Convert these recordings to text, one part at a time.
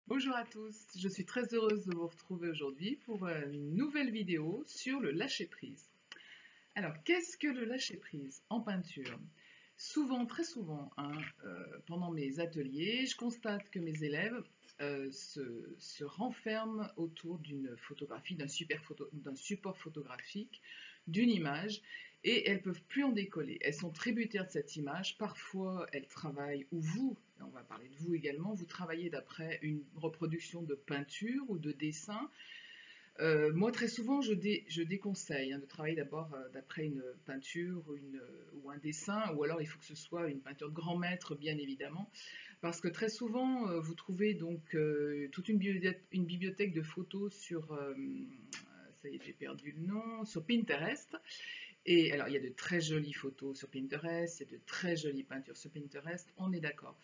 Bonjour à tous, je suis très heureuse de vous retrouver aujourd'hui pour une nouvelle vidéo sur le lâcher-prise. Alors, qu'est-ce que le lâcher-prise en peinture? Souvent, très souvent, pendant mes ateliers, je constate que mes élèves se renferment autour d'une photographie, d'un support photographique, d'une image, et elles ne peuvent plus en décoller. Elles sont tributaires de cette image. Parfois, elles travaillent, ou vous, on va parler de vous également, vous travaillez d'après une reproduction de peinture ou de dessin. Moi, très souvent, je déconseille de travailler d'abord d'après une peinture ou un dessin, ou alors il faut que ce soit une peinture de grand maître, bien évidemment, parce que très souvent, vous trouvez donc toute une bibliothèque de photos sur, ça y est, j'ai perdu le nom, sur Pinterest. Et alors, il y a de très jolies photos sur Pinterest, il y a de très jolies peintures sur Pinterest, on est d'accord.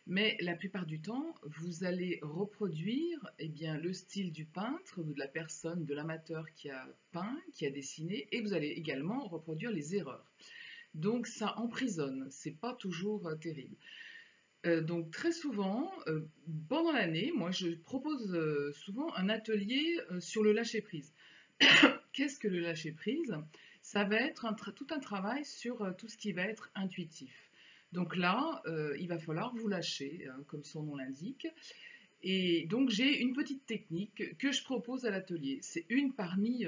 Mais la plupart du temps, vous allez reproduire bien, le style du peintre, de la personne, de l'amateur qui a peint, qui a dessiné, et vous allez également reproduire les erreurs. Donc ça emprisonne, c'est pas toujours terrible. Donc très souvent, pendant l'année, moi je propose souvent un atelier sur le lâcher-prise. Qu'est-ce que le lâcher-prise? Ça va être tout un travail sur tout ce qui va être intuitif. Donc là, il va falloir vous lâcher, comme son nom l'indique. Et donc j'ai une petite technique que je propose à l'atelier. C'est une parmi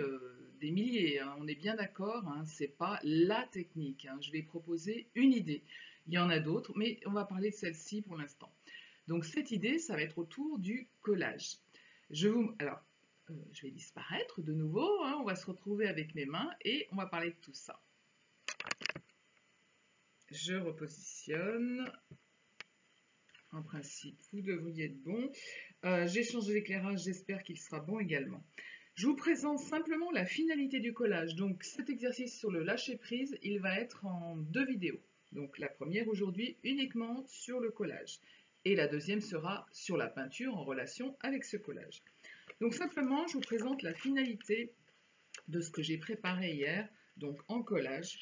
des milliers, on est bien d'accord, c'est pas la technique. Je vais proposer une idée. Il y en a d'autres, mais on va parler de celle-ci pour l'instant. Donc cette idée, ça va être autour du collage. Alors, je vais disparaître de nouveau, on va se retrouver avec mes mains et on va parler de tout ça. Je repositionne. En principe, vous devriez être bon. J'ai changé l'éclairage, j'espère qu'il sera bon également. Je vous présente simplement la finalité du collage. Donc cet exercice sur le lâcher-prise, il va être en 2 vidéos. Donc la première aujourd'hui uniquement sur le collage. Et la deuxième sera sur la peinture en relation avec ce collage. Donc simplement, je vous présente la finalité de ce que j'ai préparé hier, donc en collage.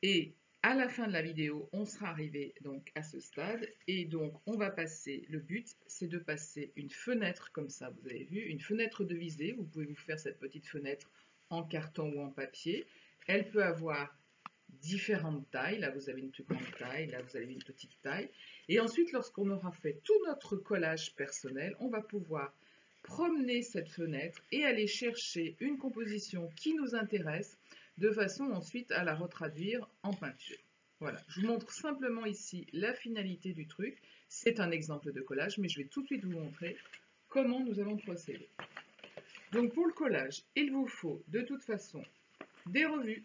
Et à la fin de la vidéo, on sera arrivé donc à ce stade et donc on va passer, le but c'est de passer une fenêtre comme ça, vous avez vu, une fenêtre de visée, vous pouvez vous faire cette petite fenêtre en carton ou en papier, elle peut avoir différentes tailles, là vous avez une plus grande taille, là vous avez une petite taille, et ensuite lorsqu'on aura fait tout notre collage personnel, on va pouvoir promener cette fenêtre et aller chercher une composition qui nous intéresse de façon ensuite à la retraduire en peinture. Voilà, je vous montre simplement ici la finalité du truc. C'est un exemple de collage, mais je vais tout de suite vous montrer comment nous allons procéder. Donc pour le collage, il vous faut de toute façon des revues,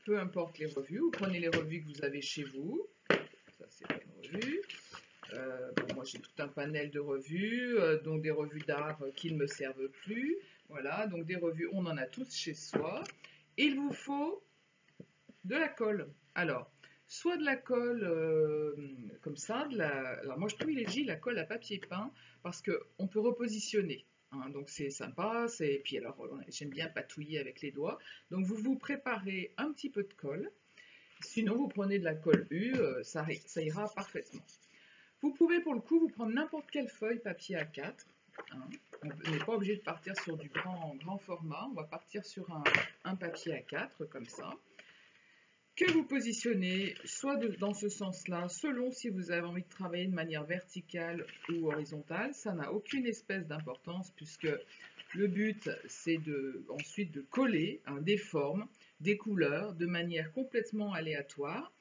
peu importe les revues, vous prenez les revues que vous avez chez vous, ça c'est une revue. Bon, moi j'ai tout un panel de revues, donc des revues d'art qui ne me servent plus, voilà, donc des revues, on en a tous chez soi. Il vous faut de la colle. Alors, soit de la colle comme ça, alors moi je privilégie la colle à papier peint parce qu'on peut repositionner. Donc c'est sympa, puis alors j'aime bien patouiller avec les doigts. Donc vous préparez un petit peu de colle, sinon vous prenez de la colle U, ça ira parfaitement. Vous pouvez pour le coup vous prendre n'importe quelle feuille papier A4. On n'est pas obligé de partir sur du grand format, on va partir sur un papier A4 comme ça, que vous positionnez soit dans ce sens-là, selon si vous avez envie de travailler de manière verticale ou horizontale. Ça n'a aucune espèce d'importance puisque le but c'est ensuite de coller des formes, des couleurs de manière complètement aléatoire,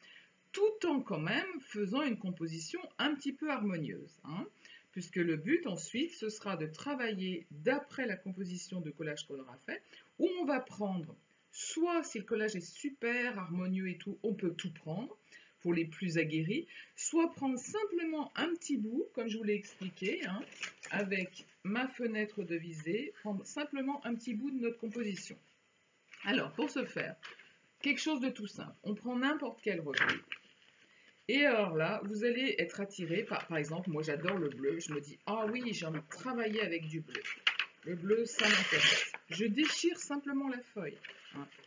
tout en quand même faisant une composition un petit peu harmonieuse. Puisque le but ensuite, ce sera de travailler d'après la composition de collage qu'on aura fait, où on va prendre, soit si le collage est super harmonieux et tout, on peut tout prendre, pour les plus aguerris, soit prendre simplement un petit bout, comme je vous l'ai expliqué, avec ma fenêtre de visée, prendre simplement un petit bout de notre composition. Alors, pour ce faire, quelque chose de tout simple, on prend n'importe quelle revue, et alors là, vous allez être attiré par exemple, moi j'adore le bleu, je me dis, ah oui, j'ai envie de travailler avec du bleu. Le bleu, ça m'intéresse. Je déchire simplement la feuille.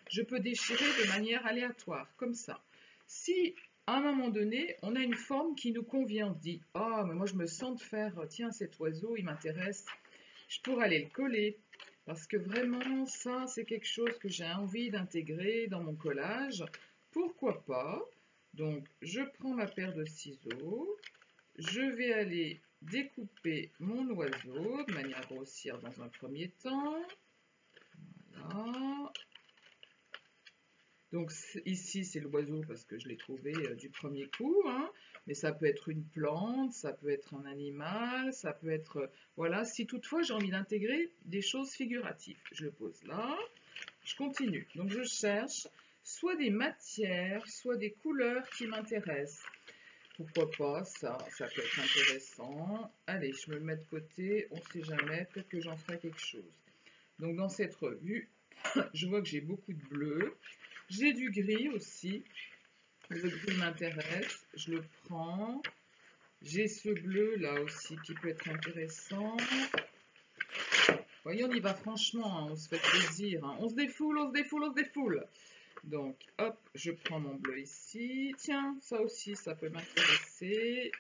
Je peux déchirer de manière aléatoire, comme ça. Si à un moment donné, on a une forme qui nous convient. On se dit, oh, mais moi je me sens de faire, tiens, cet oiseau, il m'intéresse. Je pourrais aller le coller. Parce que vraiment, ça, c'est quelque chose que j'ai envie d'intégrer dans mon collage. Pourquoi pas? Donc, je prends ma paire de ciseaux. Je vais aller découper mon oiseau de manière grossière dans un premier temps. Voilà. Donc ici, c'est l'oiseau parce que je l'ai trouvé du premier coup, hein. Mais ça peut être une plante, ça peut être un animal, ça peut être... voilà, si toutefois j'ai envie d'intégrer des choses figuratives. Je le pose là, je continue. Donc je cherche soit des matières, soit des couleurs qui m'intéressent. Pourquoi pas, ça peut être intéressant. Allez, je me le mets de côté, on ne sait jamais, peut-être que j'en ferai quelque chose. Donc dans cette revue, je vois que j'ai beaucoup de bleu. J'ai du gris aussi. Le gris m'intéresse. Je le prends. J'ai ce bleu là aussi qui peut être intéressant. Voyez, on y va franchement. Hein, on se fait plaisir. Hein. On se défoule, on se défoule, on se défoule. Donc, hop, je prends mon bleu ici. Tiens, ça aussi, ça peut m'intéresser.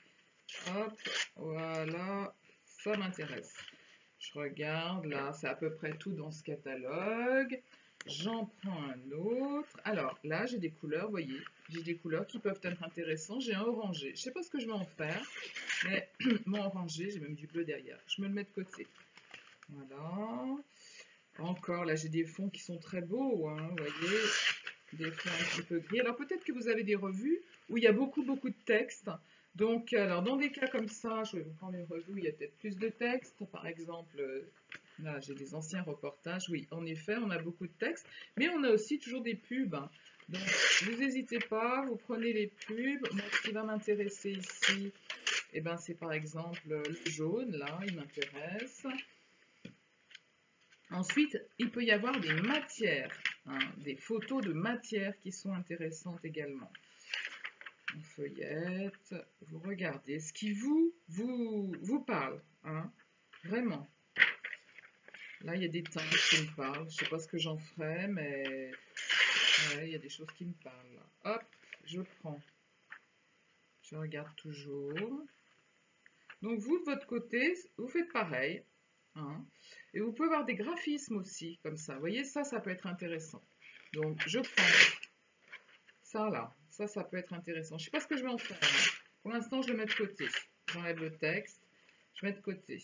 Hop, voilà. Ça m'intéresse. Je regarde, là, c'est à peu près tout dans ce catalogue. J'en prends un autre. Alors, là, j'ai des couleurs, vous voyez. J'ai des couleurs qui peuvent être intéressantes. J'ai un orangé. Je ne sais pas ce que je vais en faire, mais mon orangé, j'ai même du bleu derrière. Je me le mets de côté. Voilà. Encore, là, j'ai des fonds qui sont très beaux, hein, vous voyez. Des fonds un petit peu gris. Alors, peut-être que vous avez des revues où il y a beaucoup de texte. Donc, alors, dans des cas comme ça, je vais vous prendre une revue où il y a peut-être plus de texte. Par exemple, là, j'ai des anciens reportages. Oui, en effet, on a beaucoup de texte. Mais on a aussi toujours des pubs. Donc, vous n'hésitez pas, vous prenez les pubs. Moi, ce qui va m'intéresser ici, eh ben, c'est par exemple le jaune, là, il m'intéresse. Ensuite, il peut y avoir des matières, hein, des photos de matières qui sont intéressantes également. On feuillette, vous regardez ce qui vous parle, hein, vraiment. Là, il y a des teintes qui me parlent. Je ne sais pas ce que j'en ferai, mais ouais, il y a des choses qui me parlent. Hop, je prends. Je regarde toujours. Donc, vous, de votre côté, vous faites pareil. Hein. Et vous pouvez avoir des graphismes aussi, comme ça. Vous voyez, ça peut être intéressant. Donc, je prends ça là. Ça peut être intéressant. Je ne sais pas ce que je vais en faire. Hein. Pour l'instant, je le mets de côté. J'enlève le texte. Je mets de côté.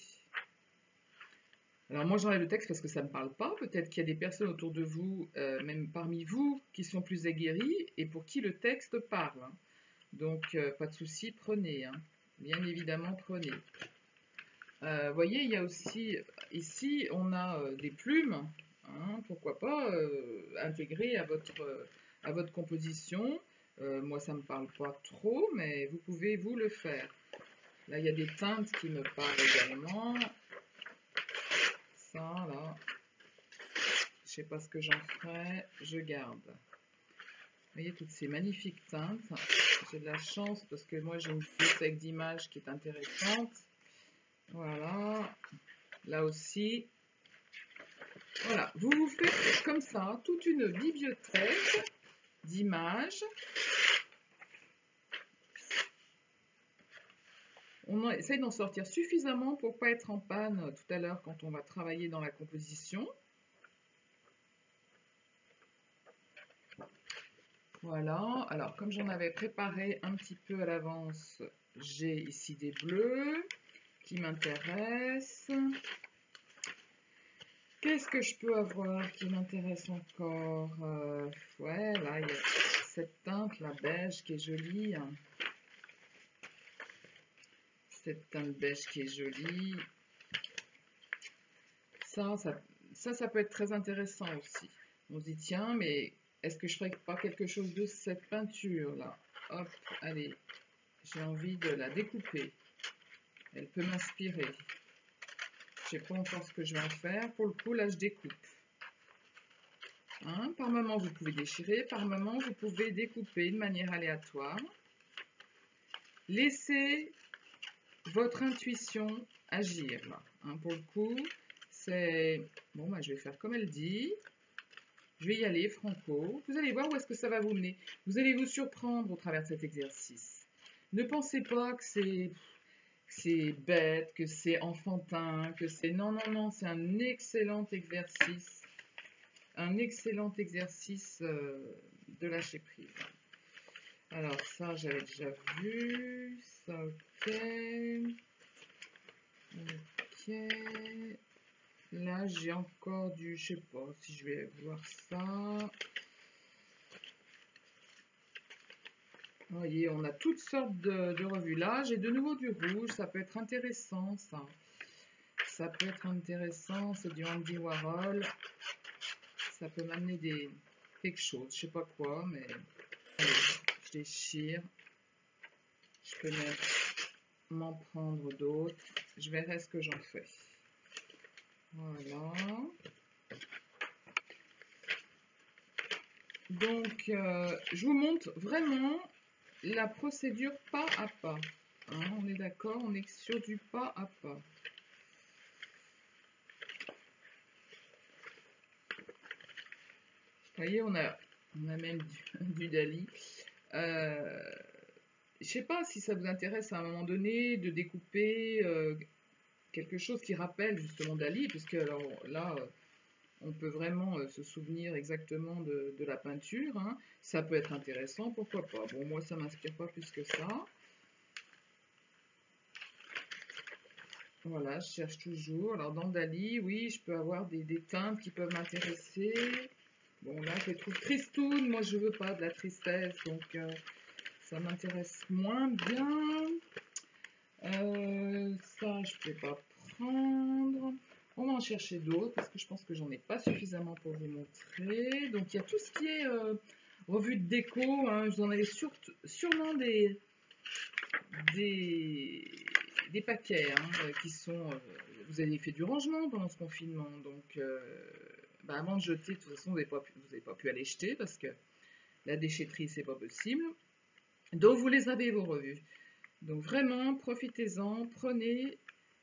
Alors, moi, j'enlève le texte parce que ça ne me parle pas. Peut-être qu'il y a des personnes autour de vous, même parmi vous, qui sont plus aguerries et pour qui le texte parle. Hein. Donc, pas de souci, prenez. Hein. Bien évidemment, prenez. Vous voyez, il y a aussi, ici, on a des plumes, hein, pourquoi pas intégrer à votre composition. Moi, ça ne me parle pas trop, mais vous pouvez vous le faire. Là, il y a des teintes qui me parlent également. Ça, là, je ne sais pas ce que j'en ferai, je garde. Vous voyez, toutes ces magnifiques teintes. J'ai de la chance parce que moi, j'ai une bibliothèque d'images qui est intéressante. Voilà, là aussi. Voilà, vous vous faites comme ça toute une bibliothèque d'images. On essaye d'en sortir suffisamment pour ne pas être en panne tout à l'heure quand on va travailler dans la composition. Voilà, alors comme j'en avais préparé un petit peu à l'avance, j'ai ici des bleus qui m'intéressent. Qu'est-ce que je peux avoir qui m'intéresse encore? Ouais, là, il y a cette teinte, la beige, qui est jolie. Cette teinte beige qui est jolie. Ça peut être très intéressant aussi. On se dit, tiens, mais est-ce que je ferais pas quelque chose de cette peinture-là? Hop, allez, j'ai envie de la découper. Elle peut m'inspirer. Je ne sais pas encore ce que je vais en faire. Pour le coup, là, je découpe. Hein, par moment, vous pouvez déchirer. Par moment, vous pouvez découper de manière aléatoire. Laissez votre intuition agir. Là. Hein, pour le coup, c'est... Bon, bah, je vais faire comme elle dit. Je vais y aller, franco. Vous allez voir où est-ce que ça va vous mener. Vous allez vous surprendre au travers de cet exercice. Ne pensez pas que c'est bête, que c'est enfantin, que c'est... Non, non, non, c'est un excellent exercice. Un excellent exercice de lâcher prise. Alors ça, j'avais déjà vu. Ça, ok. Ok. Là, j'ai encore du... Je sais pas si je vais voir ça. Vous voyez, on a toutes sortes de revues. Là, j'ai de nouveau du rouge. Ça peut être intéressant, ça. Ça peut être intéressant. C'est du Andy Warhol. Ça peut m'amener quelque chose. Je sais pas quoi, mais... Allez, je déchire. Je peux m'en prendre d'autres. Je verrai ce que j'en fais. Voilà. Donc, je vous montre vraiment la procédure pas à pas. Hein, on est d'accord, on est sur du pas à pas. Vous voyez, on a même du Dali. Je sais pas si ça vous intéresse à un moment donné de découper quelque chose qui rappelle justement Dali, puisque alors là, on peut vraiment se souvenir exactement de la peinture. Hein. Ça peut être intéressant, pourquoi pas. Bon, moi, ça m'inspire pas plus que ça. Voilà, je cherche toujours. Alors, dans Dali, oui, je peux avoir des teintes qui peuvent m'intéresser. Bon, là, je les trouve tristoun. Moi, je veux pas de la tristesse, donc ça m'intéresse moins bien. Ça, je peux pas prendre. On va en chercher d'autres parce que je pense que j'en ai pas suffisamment pour vous montrer. Donc, il y a tout ce qui est revue de déco. Hein. Vous en avez sûrement des paquets hein, qui sont... vous avez fait du rangement pendant ce confinement. Donc, bah, avant de jeter, de toute façon, vous n'avez pas pu aller jeter parce que la déchetterie, c'est pas possible. Donc, vous les avez, vos revues. Donc, vraiment, profitez-en, prenez...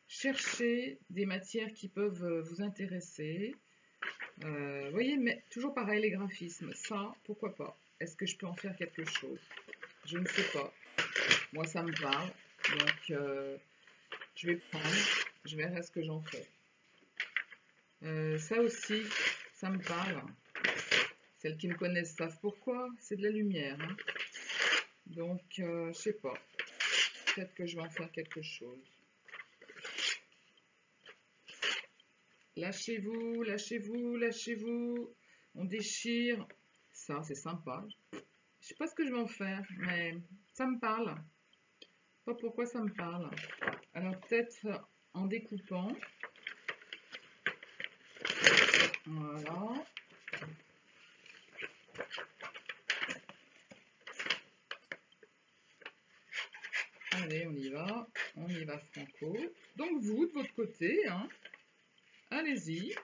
Cherchez des matières qui peuvent vous intéresser. Vous voyez, mais toujours pareil, les graphismes. Ça, pourquoi pas? Est-ce que je peux en faire quelque chose? Je ne sais pas. Moi, ça me parle. Donc, je vais prendre. Je verrai ce que j'en fais. Ça aussi, ça me parle. Celles qui me connaissent savent pourquoi. C'est de la lumière. Hein. Donc, je sais pas. Peut-être que je vais en faire quelque chose. Lâchez-vous, lâchez-vous, lâchez-vous. On déchire. Ça, c'est sympa. Je sais pas ce que je vais en faire, mais ça me parle. Pas pourquoi ça me parle. Alors peut-être en découpant. Voilà. Allez, on y va. On y va franco. Donc vous, de votre côté, hein, allez-y.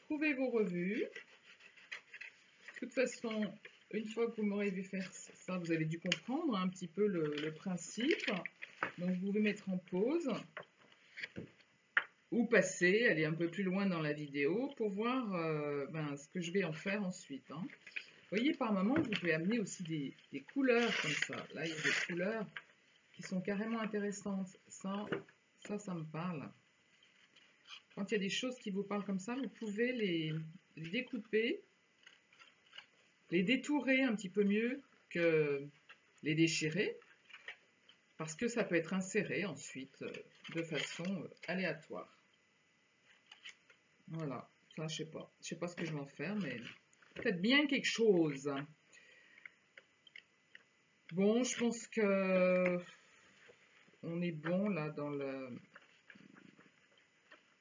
Trouvez vos revues. De toute façon, une fois que vous m'aurez vu faire ça, vous avez dû comprendre un petit peu le principe. Donc, vous pouvez mettre en pause ou passer, aller un peu plus loin dans la vidéo pour voir ce que je vais en faire ensuite. Hein. Vous voyez, par moment, vous pouvez amener aussi des couleurs comme ça. Là, il y a des couleurs qui sont carrément intéressantes. Ça me parle. Quand il y a des choses qui vous parlent comme ça, vous pouvez les découper, les détourer un petit peu mieux que les déchirer, parce que ça peut être inséré ensuite de façon aléatoire. Voilà, ça je sais pas. Je sais pas ce que je vais en faire, mais peut-être bien quelque chose. Bon, je pense que on est bon là dans le...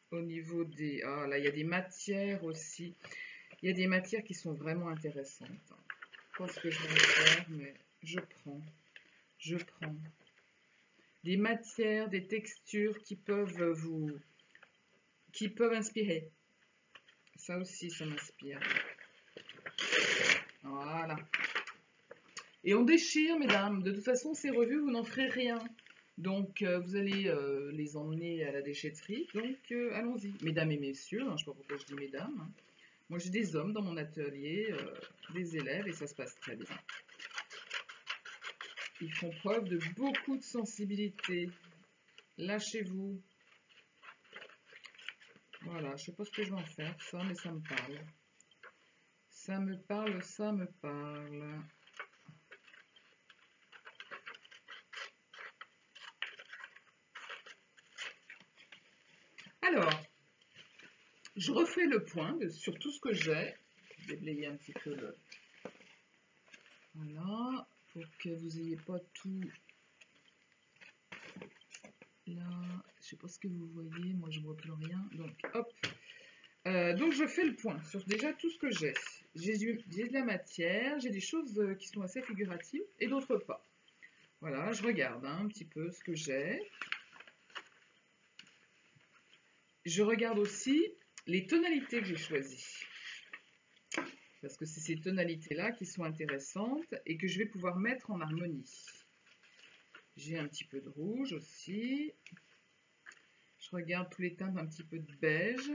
Au niveau des... Ah, là, il y a des matières aussi. Il y a des matières qui sont vraiment intéressantes. Je ne sais pas ce que je vais en faire, mais je prends. Je prends. Des matières, des textures qui peuvent inspirer. Ça aussi, ça m'inspire. Voilà. Et on déchire, mesdames. De toute façon, ces revues, vous n'en ferez rien. Donc, vous allez les emmener à la déchetterie. Donc, allons-y. Mesdames et messieurs, hein, je ne sais pas pourquoi je dis mesdames. Hein. Moi, j'ai des hommes dans mon atelier, des élèves, et ça se passe très bien. Ils font preuve de beaucoup de sensibilité. Lâchez-vous. Voilà, je sais pas ce que je vais en faire, ça, mais ça me parle. Ça me parle, ça me parle. Alors, je refais le point sur tout ce que j'ai. Je vais déblayer un petit peu le... Voilà, pour que vous n'ayez pas tout... Là, je sais pas ce que vous voyez, moi je vois plus rien. Donc, hop. Donc, je fais le point sur déjà tout ce que j'ai. J'ai de la matière, j'ai des choses qui sont assez figuratives et d'autres pas. Voilà, je regarde un petit peu ce que j'ai. Je regarde aussi les tonalités que j'ai choisies. Parce que c'est ces tonalités-là qui sont intéressantes et que je vais pouvoir mettre en harmonie. J'ai un petit peu de rouge aussi. Je regarde tous les teintes un petit peu de beige.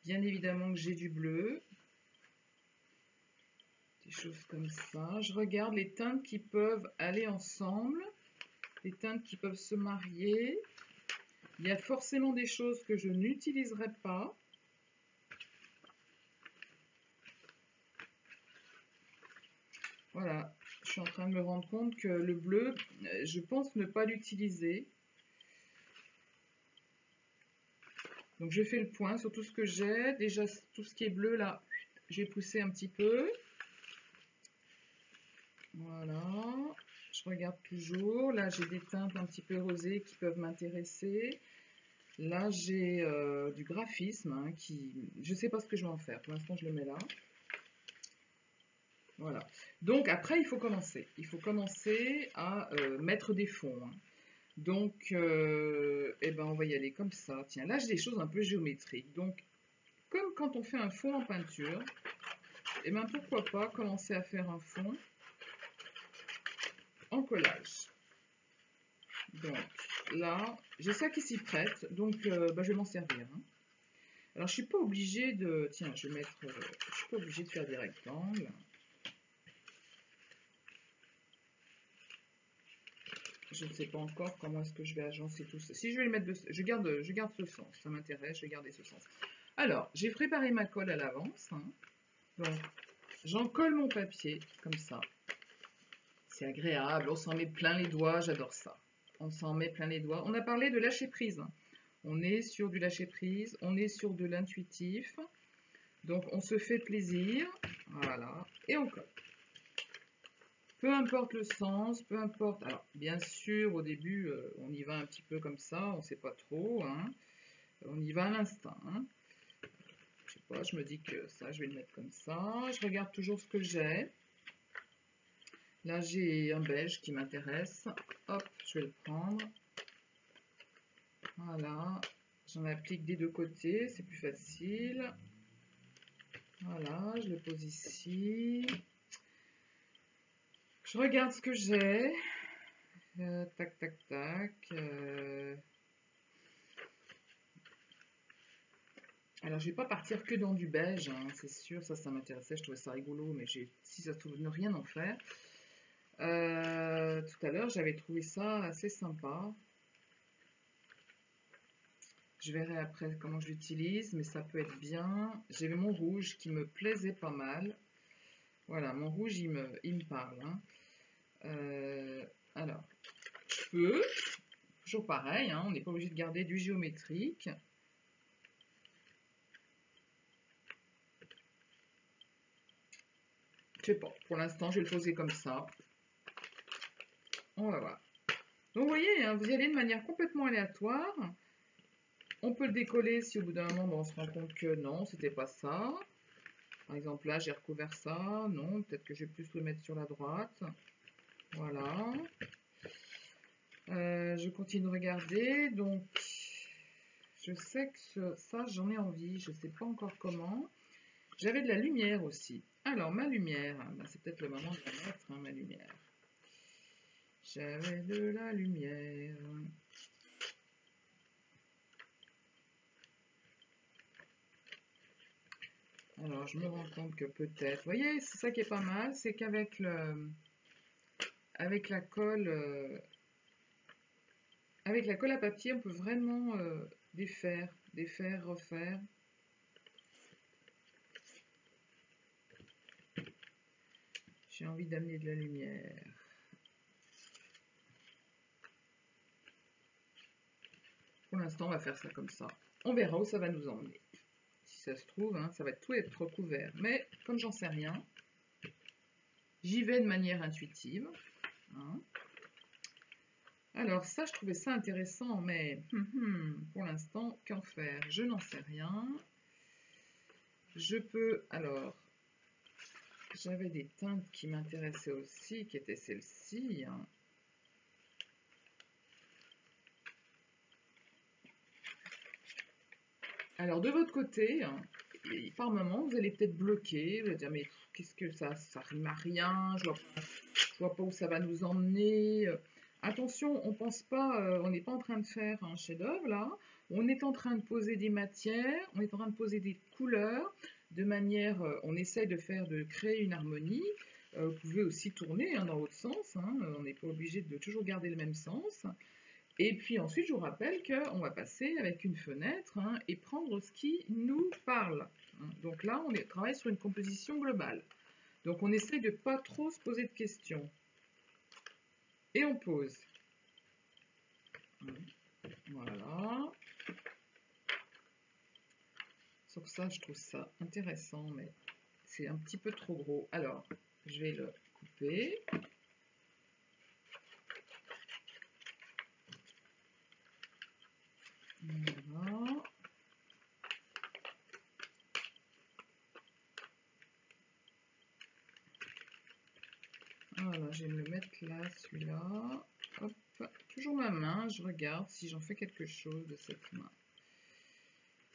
Bien évidemment que j'ai du bleu. Des choses comme ça. Je regarde les teintes qui peuvent aller ensemble. Les teintes qui peuvent se marier. Il y a forcément des choses que je n'utiliserai pas. Voilà, je suis en train de me rendre compte que le bleu, je pense ne pas l'utiliser. Donc je fais le point sur tout ce que j'ai. Déjà, tout ce qui est bleu, là, j'ai poussé un petit peu. Voilà, je regarde toujours. Là, j'ai des teintes un petit peu rosées qui peuvent m'intéresser. Là, j'ai du graphisme hein, qui... Je ne sais pas ce que je vais en faire. Pour l'instant, je le mets là. Voilà. Donc, après, il faut commencer. Il faut commencer à mettre des fonds. Hein. Donc, eh ben, on va y aller comme ça. Tiens, là, j'ai des choses un peu géométriques. Donc, comme quand on fait un fond en peinture, eh ben, pourquoi pas commencer à faire un fond en collage. Donc, là, j'ai ça qui s'y prête. Donc, bah, je vais m'en servir. Hein. Alors, je suis pas obligée de... Tiens, je vais mettre... je suis pas obligée de faire des rectangles. Je ne sais pas encore comment est-ce que je vais agencer tout ça. Si je vais le mettre... Je garde ce sens. Ça m'intéresse, je vais garder ce sens. Alors, j'ai préparé ma colle à l'avance. Hein. Donc, j'en colle mon papier, comme ça. C'est agréable, on s'en met plein les doigts, j'adore ça. On s'en met plein les doigts. On a parlé de lâcher prise. Hein. On est sur du lâcher prise, on est sur de l'intuitif. Donc, on se fait plaisir. Voilà, et on colle. Peu importe le sens, peu importe... Alors, bien sûr, au début, on y va un petit peu comme ça, on ne sait pas trop. Hein. On y va à l'instinct. Hein. Je sais pas, je me dis que ça, je vais le mettre comme ça. Je regarde toujours ce que j'ai. Là, j'ai un beige qui m'intéresse. Hop, je vais le prendre. Voilà. J'en applique des deux côtés, c'est plus facile. Voilà, je le pose ici. Je regarde ce que j'ai. Tac, tac, tac. Alors, je vais pas partir que dans du beige, hein, c'est sûr. Ça m'intéressait, je trouvais ça rigolo, mais si ça se trouve, ne rien en faire. Tout à l'heure, j'avais trouvé ça assez sympa. Je verrai après comment je l'utilise, mais ça peut être bien. J'ai mon rouge qui me plaisait pas mal. Voilà, mon rouge, il me parle. Hein. Alors, je peux, toujours pareil, hein, on n'est pas obligé de garder du géométrique. Je sais pas, pour l'instant, je vais le poser comme ça. On va voir. Donc, vous voyez, hein, vous y allez de manière complètement aléatoire. On peut le décoller si au bout d'un moment, on se rend compte que non, c'était pas ça. Par exemple, là, j'ai recouvert ça. Non, peut-être que je vais plus le mettre sur la droite. Voilà. Je continue de regarder. Donc, je sais que ça, j'en ai envie. Je ne sais pas encore comment. J'avais de la lumière aussi. Alors, ma lumière, ben, c'est peut-être le moment de la mettre, hein, ma lumière. J'avais de la lumière. Alors, je me rends compte que peut-être... Vous voyez, c'est ça qui est pas mal, c'est qu'avec avec la colle à papier, on peut vraiment défaire, refaire. J'ai envie d'amener de la lumière. Pour l'instant, on va faire ça comme ça. On verra où ça va nous emmener. Si ça se trouve, hein, ça va tout être recouvert. Mais comme j'en sais rien, j'y vais de manière intuitive. Hein. Alors ça, je trouvais ça intéressant, mais pour l'instant, qu'en faire? Je n'en sais rien. Je peux... Alors, j'avais des teintes qui m'intéressaient aussi, qui étaient celles-ci. Hein. Alors, de votre côté, hein, par moment, vous allez peut-être bloquer, vous allez dire, mais qu'est-ce que ça rime à rien, je vois pas où ça va nous emmener. Attention, on pense pas, on n'est pas en train de faire un chef-d'œuvre là, on est en train de poser des matières, on est en train de poser des couleurs, de manière, on essaye de créer une harmonie. Vous pouvez aussi tourner hein, dans l'autre sens, hein, on n'est pas obligé de toujours garder le même sens. Et puis ensuite, je vous rappelle qu'on va passer avec une fenêtre hein, et prendre ce qui nous parle. Donc là, on travaille sur une composition globale. Donc on essaye de ne pas trop se poser de questions. Et on pose. Voilà. Sur ça, je trouve ça intéressant, mais c'est un petit peu trop gros. Alors, je vais le couper. Voilà. Voilà, je vais me le mettre là, celui-là. Hop, toujours ma main, je regarde si j'en fais quelque chose de cette main.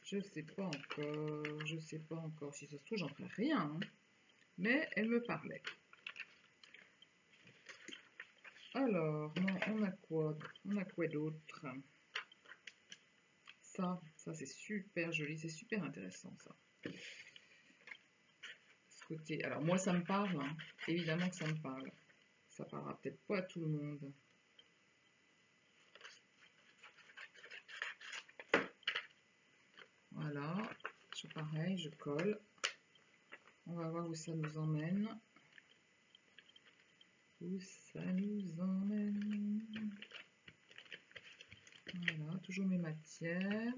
Je sais pas encore, je sais pas encore. Si ça se trouve, j'en ferai rien. Hein. Mais elle me parlait. Alors, on a quoi? On a quoi d'autre? Ça c'est super joli, c'est super intéressant ça. Ce côté, alors moi ça me parle, hein. Évidemment que ça me parle. Ça parlera peut-être pas à tout le monde. Voilà, pareil, je colle. On va voir où ça nous emmène. Où ça nous emmène. Voilà, toujours mes matières.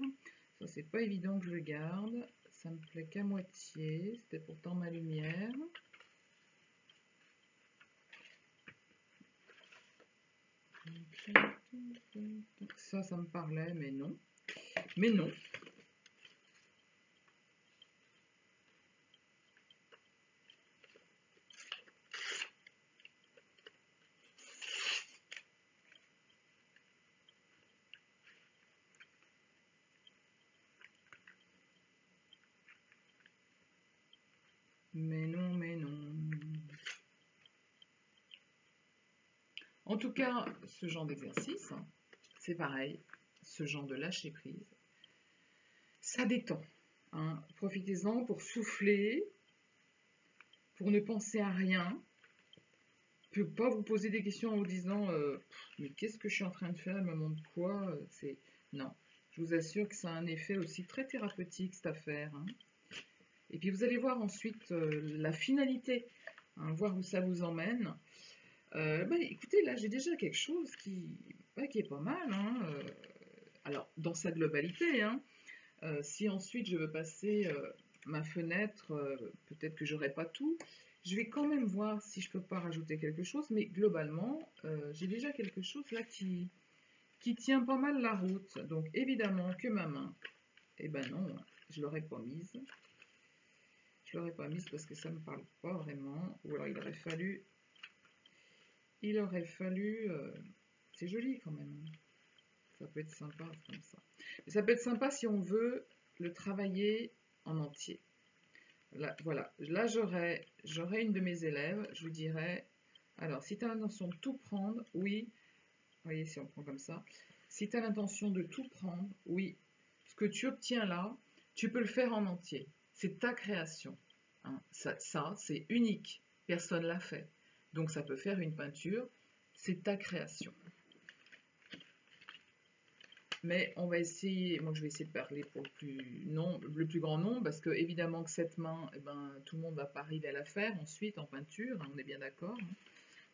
Ça, c'est pas évident que je le garde. Ça me plaît qu'à moitié. C'était pourtant ma lumière. Ça me parlait, mais non. Mais non. Mais non, mais non. En tout cas, ce genre d'exercice, c'est pareil. Ce genre de lâcher prise, ça détend. Hein. Profitez-en pour souffler, pour ne penser à rien. Ne pas vous poser des questions en vous disant mais qu'est-ce que je suis en train de faire, elle me montre quoi, c'est non, je vous assure que ça a un effet aussi très thérapeutique cette affaire hein. Et puis vous allez voir ensuite la finalité hein, voir où ça vous emmène. Écoutez, là j'ai déjà quelque chose qui est pas mal hein, alors dans sa globalité hein. Si ensuite je veux passer ma fenêtre, peut-être que j'aurai pas tout. Je vais quand même voir si je peux pas rajouter quelque chose, mais globalement, j'ai déjà quelque chose là qui tient pas mal la route. Donc évidemment que ma main, eh ben non, je l'aurais pas mise. Je l'aurais pas mise parce que ça me parle pas vraiment. Ou alors il aurait fallu, c'est joli quand même. Ça peut être sympa comme ça. Mais ça peut être sympa si on veut le travailler en entier. Là, voilà, là j'aurais une de mes élèves, je lui dirais, alors si tu as l'intention de tout prendre, oui, vous voyez si on prend comme ça, si tu as l'intention de tout prendre, oui, ce que tu obtiens là, tu peux le faire en entier. c'est ta création. Hein. Ça c'est unique, personne l'a fait. Donc ça peut faire une peinture, c'est ta création. Mais on va essayer, moi je vais essayer de parler pour le plus grand nombre, parce que évidemment que cette main, eh ben, tout le monde va pas arriver à la faire ensuite en peinture, hein, on est bien d'accord. Hein.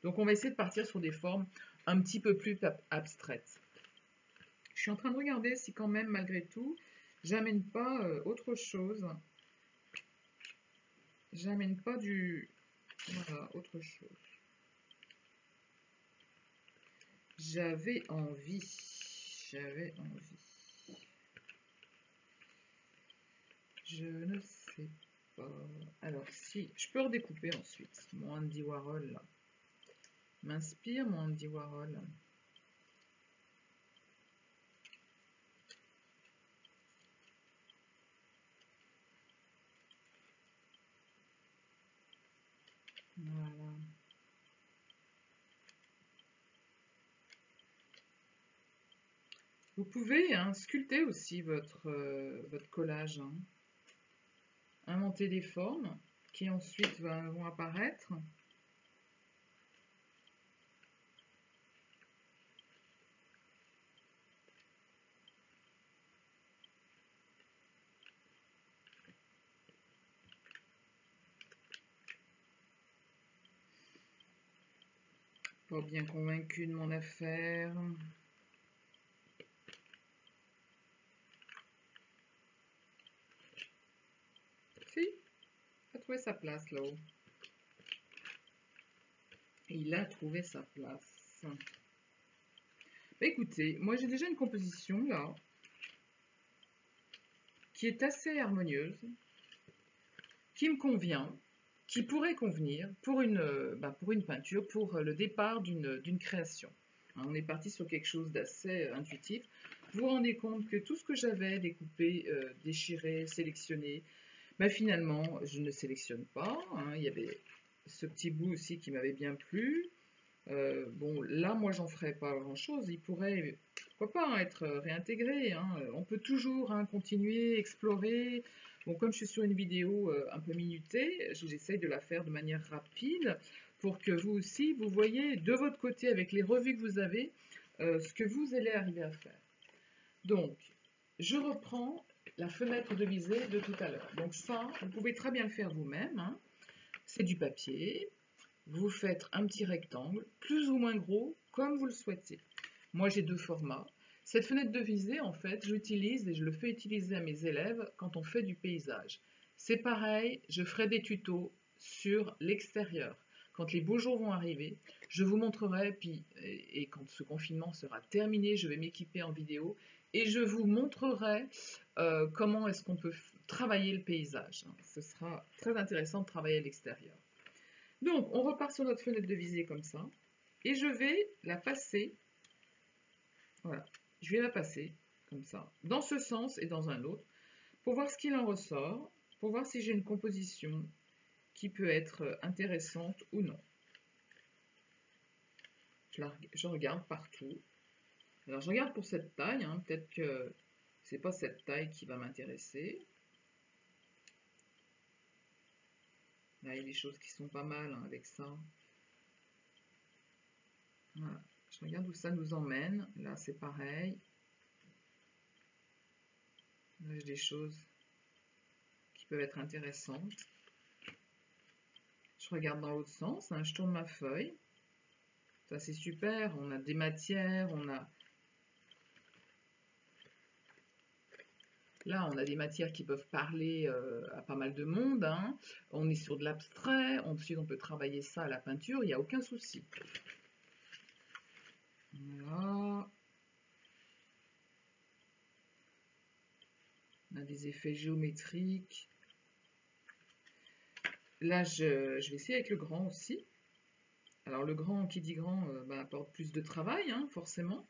Donc on va essayer de partir sur des formes un petit peu plus abstraites. Je suis en train de regarder si quand même, malgré tout, j'amène pas autre chose. J'amène pas du... Voilà, autre chose. J'avais envie. J'avais envie. Je ne sais pas. Alors si, je peux redécouper ensuite. Mon Andy Warhol là. M'inspire mon Andy Warhol. Voilà. Vous pouvez hein, sculpter aussi votre collage. Hein. Inventer des formes qui ensuite vont apparaître. Pas bien convaincu de mon affaire. Si, il a trouvé sa place là-haut. Il a trouvé sa place. Bah, écoutez, moi j'ai déjà une composition là, qui est assez harmonieuse, qui me convient, qui pourrait convenir pour une peinture, pour le départ d'une création. Hein, on est parti sur quelque chose d'assez intuitif. Vous vous rendez compte que tout ce que j'avais découpé, déchiré, sélectionné, bah, finalement, je ne sélectionne pas. Hein, il y avait ce petit bout aussi qui m'avait bien plu. Bon, là, moi, j'en ferai pas grand-chose. Il pourrait, pourquoi pas, hein, être réintégré. Hein. On peut toujours hein, continuer, explorer. Bon, comme je suis sur une vidéo un peu minutée, j'essaye de la faire de manière rapide pour que vous aussi, vous voyez de votre côté, avec les revues que vous avez, ce que vous allez arriver à faire. Donc, je reprends la fenêtre de visée de tout à l'heure. Donc ça, vous pouvez très bien le faire vous-même. Hein. C'est du papier. Vous faites un petit rectangle, plus ou moins gros, comme vous le souhaitez. Moi, j'ai deux formats. Cette fenêtre de visée, en fait, j'utilise et je le fais utiliser à mes élèves quand on fait du paysage. C'est pareil, je ferai des tutos sur l'extérieur. Quand les beaux jours vont arriver, je vous montrerai, et quand ce confinement sera terminé, je vais m'équiper en vidéo et je vous montrerai comment est-ce qu'on peut travailler le paysage. Ce sera très intéressant de travailler à l'extérieur. Donc, on repart sur notre fenêtre de visée comme ça. Et je vais la passer. Voilà. Je vais la passer comme ça. Dans ce sens et dans un autre. Pour voir ce qu'il en ressort. Pour voir si j'ai une composition qui peut être intéressante ou non. Je regarde partout. Alors, je regarde pour cette taille. Hein. Peut-être que c'est pas cette taille qui va m'intéresser. Là, il y a des choses qui sont pas mal hein, avec ça. Voilà. Je regarde où ça nous emmène. Là, c'est pareil. Là, j'ai des choses qui peuvent être intéressantes. Je regarde dans l'autre sens. Hein, je tourne ma feuille. Ça, c'est super. On a des matières. Là, on a des matières qui peuvent parler à pas mal de monde. Hein. On est sur de l'abstrait. Ensuite, on peut travailler ça à la peinture. Il n'y a aucun souci. Voilà. On a des effets géométriques. Là, je vais essayer avec le grand aussi. Alors, le grand, qui dit grand, apporte plus de travail, hein, forcément.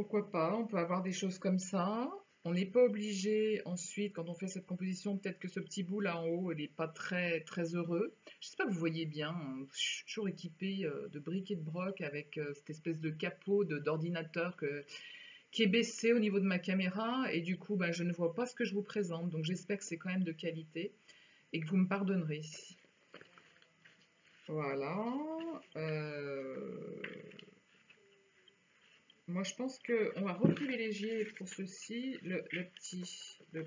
pourquoi pas, on peut avoir des choses comme ça. On n'est pas obligé ensuite, quand on fait cette composition, peut-être que ce petit bout là en haut, il n'est pas très, très heureux. Je sais pas, vous voyez bien, hein, je suis toujours équipée de briques et de broc avec cette espèce de capot d'ordinateur qui est baissé au niveau de ma caméra et du coup, ben, je ne vois pas ce que je vous présente. Donc j'espère que c'est quand même de qualité et que vous me pardonnerez. Voilà. Moi, je pense qu'on va reprivilégier pour ceci le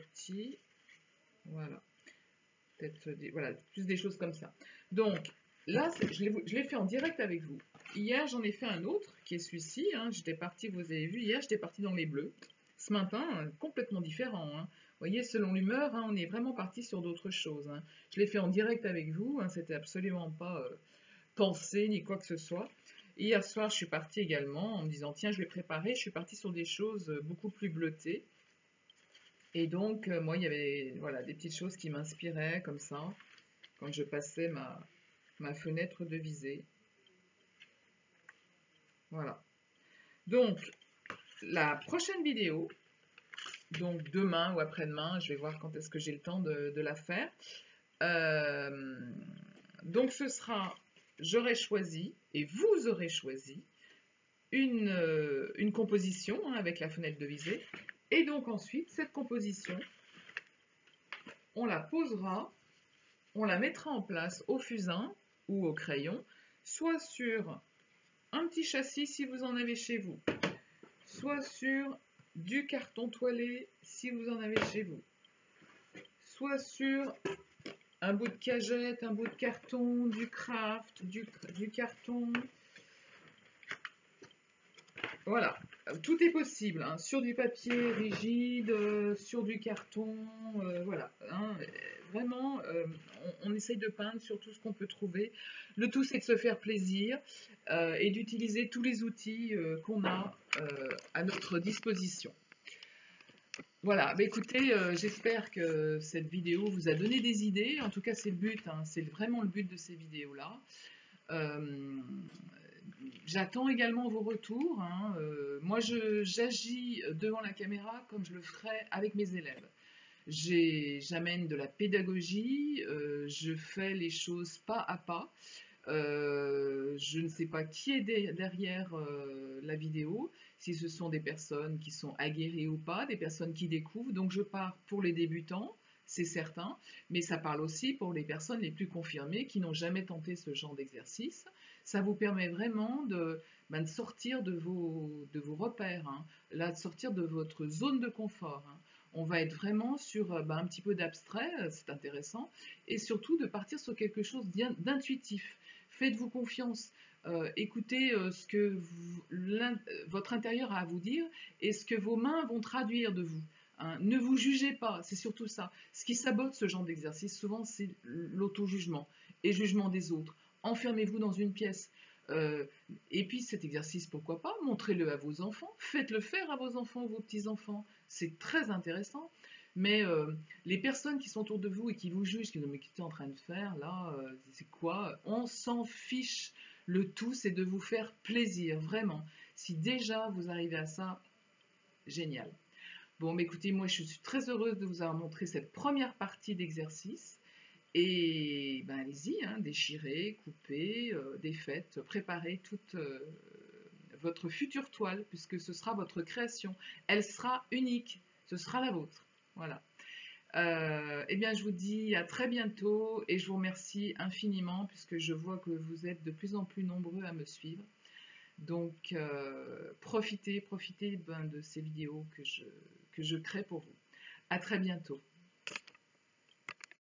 petit, voilà, peut-être voilà, plus des choses comme ça. Donc, là, je l'ai fait en direct avec vous. Hier, j'en ai fait un autre, qui est celui-ci, hein. J'étais partie, vous avez vu, hier, j'étais partie dans les bleus. Ce matin, complètement différent, hein. Vous voyez, selon l'humeur, hein, on est vraiment parti sur d'autres choses, hein. Je l'ai fait en direct avec vous, hein, c'était absolument pas pensé ni quoi que ce soit. Hier soir, je suis partie également en me disant, tiens, je vais préparer. Je suis partie sur des choses beaucoup plus bleutées. Et donc, moi, il y avait voilà, des petites choses qui m'inspiraient comme ça, quand je passais ma fenêtre de visée. Voilà. Donc, la prochaine vidéo, donc demain ou après-demain, je vais voir quand est-ce que j'ai le temps de la faire. Donc, ce sera, j'aurai choisi, et vous aurez choisi, une composition hein, avec la fenêtre de visée. Et donc ensuite, cette composition, on la posera, on la mettra en place au fusain ou au crayon, soit sur un petit châssis si vous en avez chez vous, soit sur du carton toilé si vous en avez chez vous, soit sur un bout de cagette, un bout de carton, du craft, du carton. Voilà, tout est possible, hein, sur du papier rigide, sur du carton, voilà. Hein, vraiment, on essaye de peindre sur tout ce qu'on peut trouver. Le tout, c'est de se faire plaisir et d'utiliser tous les outils qu'on a à notre disposition. Voilà, bah écoutez, j'espère que cette vidéo vous a donné des idées. En tout cas, c'est le but, hein, c'est vraiment le but de ces vidéos-là. J'attends également vos retours, hein. Moi, j'agis devant la caméra comme je le ferais avec mes élèves. J'amène de la pédagogie, je fais les choses pas à pas. Je ne sais pas qui est derrière la vidéo, si ce sont des personnes qui sont aguerries ou pas, des personnes qui découvrent. Donc je pars pour les débutants, c'est certain, mais ça parle aussi pour les personnes les plus confirmées qui n'ont jamais tenté ce genre d'exercice. Ça vous permet vraiment de sortir de vos repères, hein, là, de sortir de votre zone de confort, hein. On va être vraiment sur un petit peu d'abstrait, c'est intéressant, et surtout de partir sur quelque chose d'intuitif. Faites-vous confiance, écoutez ce que votre intérieur a à vous dire et ce que vos mains vont traduire de vous. Hein. Ne vous jugez pas, c'est surtout ça. Ce qui sabote ce genre d'exercice, souvent, c'est l'auto-jugement et jugement des autres. Enfermez-vous dans une pièce. Et puis cet exercice, pourquoi pas, montrez-le à vos enfants, faites-le faire à vos enfants, vos petits-enfants. C'est très intéressant. Mais les personnes qui sont autour de vous et qui vous jugent, qui vous disent mais qu'est-ce que tu es en train de faire là, c'est quoi? On s'en fiche. Le tout, c'est de vous faire plaisir, vraiment. Si déjà vous arrivez à ça, génial. Bon, mais écoutez, moi je suis très heureuse de vous avoir montré cette première partie d'exercice. Et ben, allez-y, hein, déchirez, coupez, défaites, préparez toute votre future toile, puisque ce sera votre création. Elle sera unique, ce sera la vôtre. Voilà. Eh bien, je vous dis à très bientôt et je vous remercie infiniment puisque je vois que vous êtes de plus en plus nombreux à me suivre. Donc, profitez de ces vidéos que je crée pour vous. À très bientôt.